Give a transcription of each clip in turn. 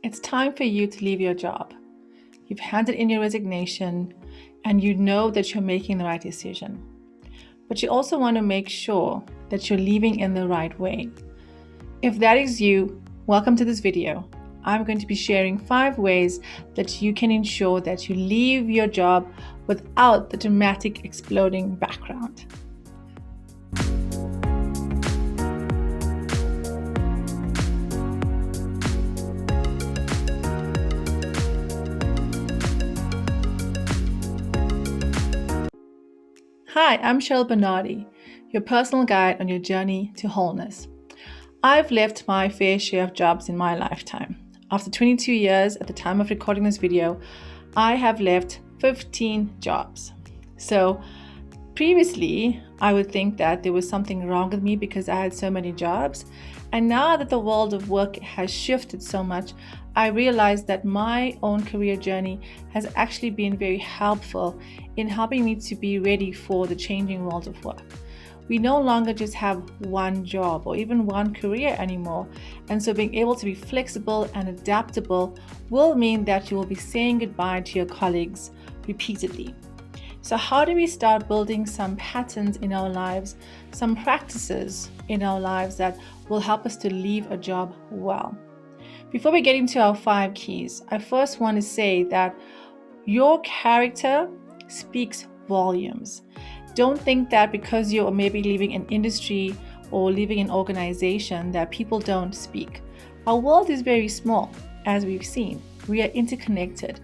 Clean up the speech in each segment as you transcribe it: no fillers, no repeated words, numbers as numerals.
It's time for you to leave your job. You've handed in your resignation and you know that you're making the right decision. But you also want to make sure that you're leaving in the right way. If that is you, welcome to this video. I'm going to be sharing 5 ways that you can ensure that you leave your job without the dramatic exploding background. Hi, I'm Cheryl Bernardi, your personal guide on your journey to wholeness. I've left my fair share of jobs in my lifetime. After 22 years at the time of recording this video, I have left 15 jobs. So previously, I would think that there was something wrong with me because I had so many jobs. And now that the world of work has shifted so much, I realized that my own career journey has actually been very helpful in helping me to be ready for the changing world of work. We no longer just have one job or even one career anymore. And so being able to be flexible and adaptable will mean that you will be saying goodbye to your colleagues repeatedly. So how do we start building some patterns in our lives, some practices in our lives that will help us to leave a job well? Before we get into our 5 keys, I first want to say that your character speaks volumes. Don't think that because you're maybe leaving an industry or leaving an organization that people don't speak. Our world is very small, as we've seen. We are interconnected.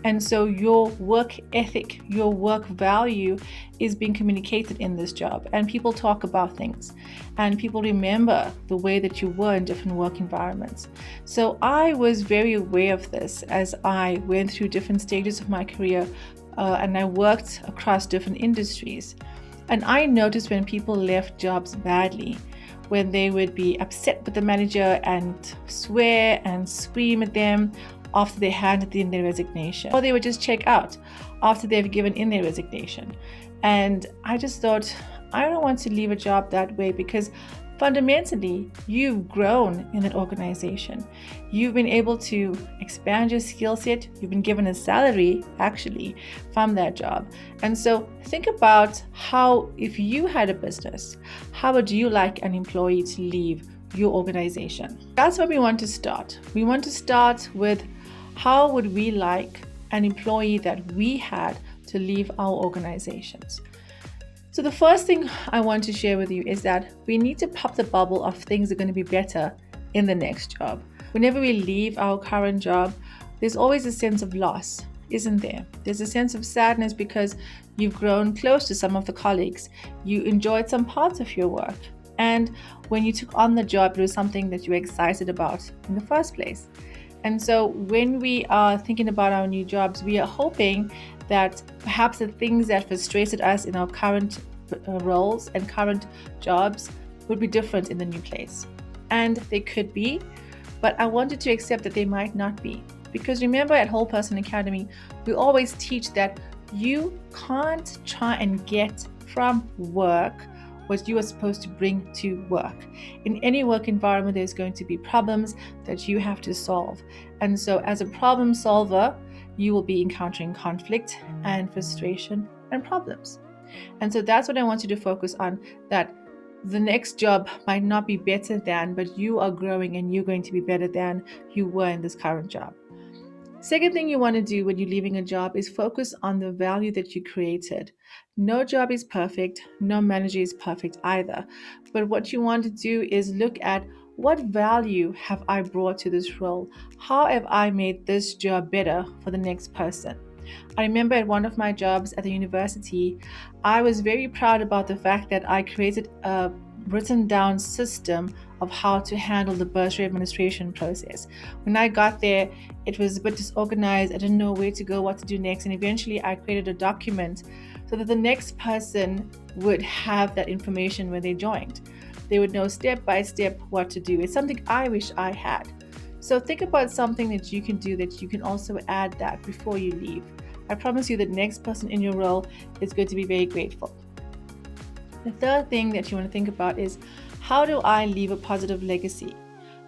And so your work ethic, your work value is being communicated in this job. And people talk about things. And people remember the way that you were in different work environments. So I was very aware of this as I went through different stages of my career and I worked across different industries. And I noticed when people left jobs badly, when they would be upset with the manager and swear and scream at them after they handed in their resignation, or they would just check out after they've given in their resignation. And I just thought, I don't want to leave a job that way because fundamentally, you've grown in that organization. You've been able to expand your skill set. You've been given a salary, actually, from that job. And so think about how, if you had a business, how would you like an employee to leave your organization? That's where we want to start. We want to start with how would we like an employee that we had to leave our organizations? So the first thing I want to share with you is that we need to pop the bubble of things that are going to be better in the next job. Whenever we leave our current job, there's always a sense of loss, isn't there? There's a sense of sadness because you've grown close to some of the colleagues. You enjoyed some parts of your work. And when you took on the job, it was something that you were excited about in the first place. And so when we are thinking about our new jobs, we are hoping that perhaps the things that frustrated us in our current roles and current jobs would be different in the new place. And they could be, but I wanted to accept that they might not be. Because remember, at Whole Person Academy, we always teach that you can't try and get from work what you are supposed to bring to work. In any work environment, there's going to be problems that you have to solve. And so as a problem solver, you will be encountering conflict and frustration and problems. And so that's what I want you to focus on, that the next job might not be better than, but you are growing and you're going to be better than you were in this current job. Second thing you want to do when you're leaving a job is focus on the value that you created. No job is perfect, no manager is perfect either. But what you want to do is look at what value have I brought to this role? How have I made this job better for the next person? I remember at one of my jobs at the university, I was very proud about the fact that I created a written down system of how to handle the bursary administration process. When I got there, it was a bit disorganized. I didn't know where to go, what to do next. And eventually I created a document so that the next person would have that information when they joined. They would know step by step what to do. It's something I wish I had. So think about something that you can do that you can also add that before you leave. I promise you the next person in your role is going to be very grateful. The third thing that you want to think about is, how do I leave a positive legacy?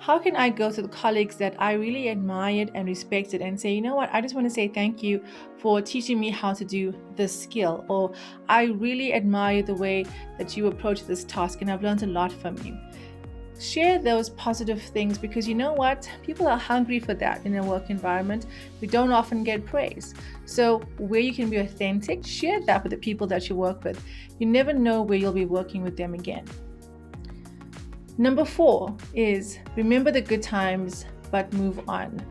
How can I go to the colleagues that I really admired and respected and say, you know what, I just want to say thank you for teaching me how to do this skill, or I really admire the way that you approach this task and I've learned a lot from you. Share those positive things, because you know what? People are hungry for that in a work environment. We don't often get praise. So where you can be authentic, share that with the people that you work with. You never know where you'll be working with them again. Number 4 is remember the good times, but move on.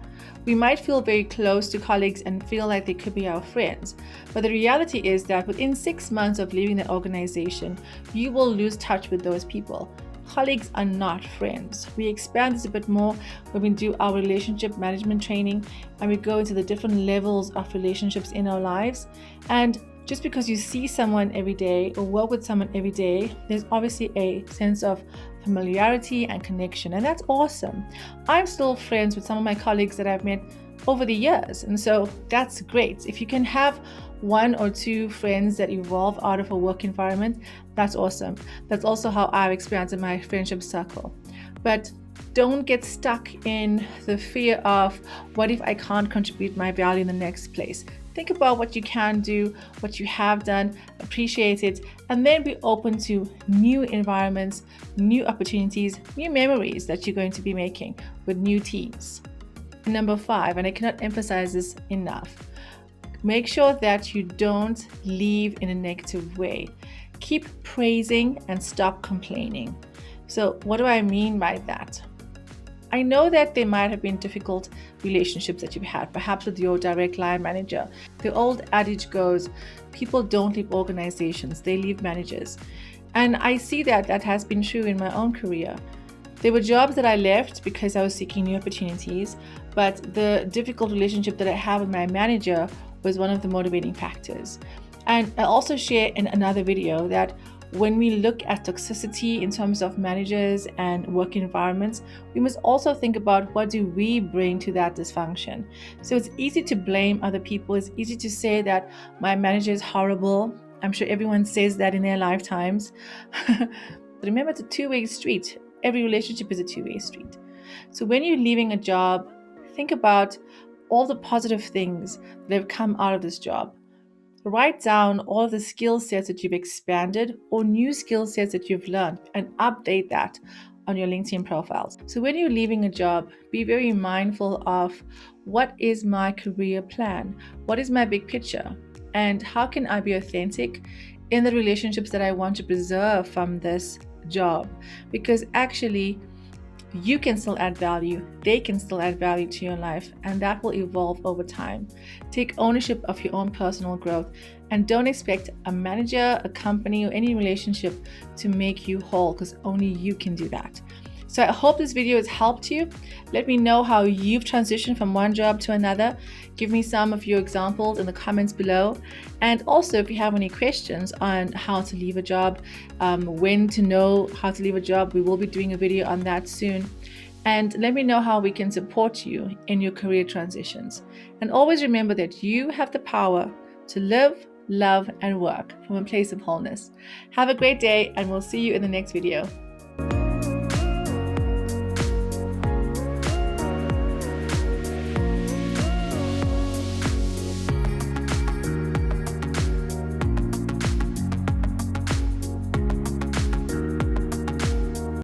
We might feel very close to colleagues and feel like they could be our friends, but the reality is that within 6 months of leaving the organization, you will lose touch with those people. Colleagues are not friends. We expand this a bit more when we do our relationship management training and we go into the different levels of relationships in our lives. And just because you see someone every day or work with someone every day, there's obviously a sense of familiarity and connection, and that's awesome. I'm still friends with some of my colleagues that I've met over the years, and so that's great. If you can have 1 or 2 friends that evolve out of a work environment, that's awesome. That's also how I've expanded my friendship circle. But don't get stuck in the fear of what if I can't contribute my value in the next place. Think about what you can do, what you have done, appreciate it, and then be open to new environments, new opportunities, new memories that you're going to be making with new teams. Number 5, and I cannot emphasize this enough, make sure that you don't leave in a negative way. Keep praising and stop complaining. So what do I mean by that? I know that there might have been difficult relationships that you've had, perhaps with your direct line manager. The old adage goes, people don't leave organizations, they leave managers. And I see that has been true in my own career. There were jobs that I left because I was seeking new opportunities, but the difficult relationship that I have with my manager was one of the motivating factors. And I also share in another video that when we look at toxicity in terms of managers and work environments, we must also think about what do we bring to that dysfunction. So it's easy to blame other people. It's easy to say that my manager is horrible. I'm sure everyone says that in their lifetimes. But remember, it's a two-way street. Every relationship is a two-way street. So when you're leaving a job, think about all the positive things that have come out of this job. Write down all the skill sets that you've expanded or new skill sets that you've learned and update that on your LinkedIn profiles. So when you're leaving a job, be very mindful of what is my career plan? What is my big picture? And how can I be authentic in the relationships that I want to preserve from this job? Because actually, you can still add value, they can still add value to your life, and that will evolve over time. Take ownership of your own personal growth and don't expect a manager, a company, or any relationship to make you whole, because only you can do that. So I hope this video has helped you. Let me know how you've transitioned from one job to another. Give me some of your examples in the comments below. And also, if you have any questions on how to leave a job, when to know how to leave a job, we will be doing a video on that soon. And let me know how we can support you in your career transitions. And always remember that you have the power to live, love, and work from a place of wholeness. Have a great day, and we'll see you in the next video.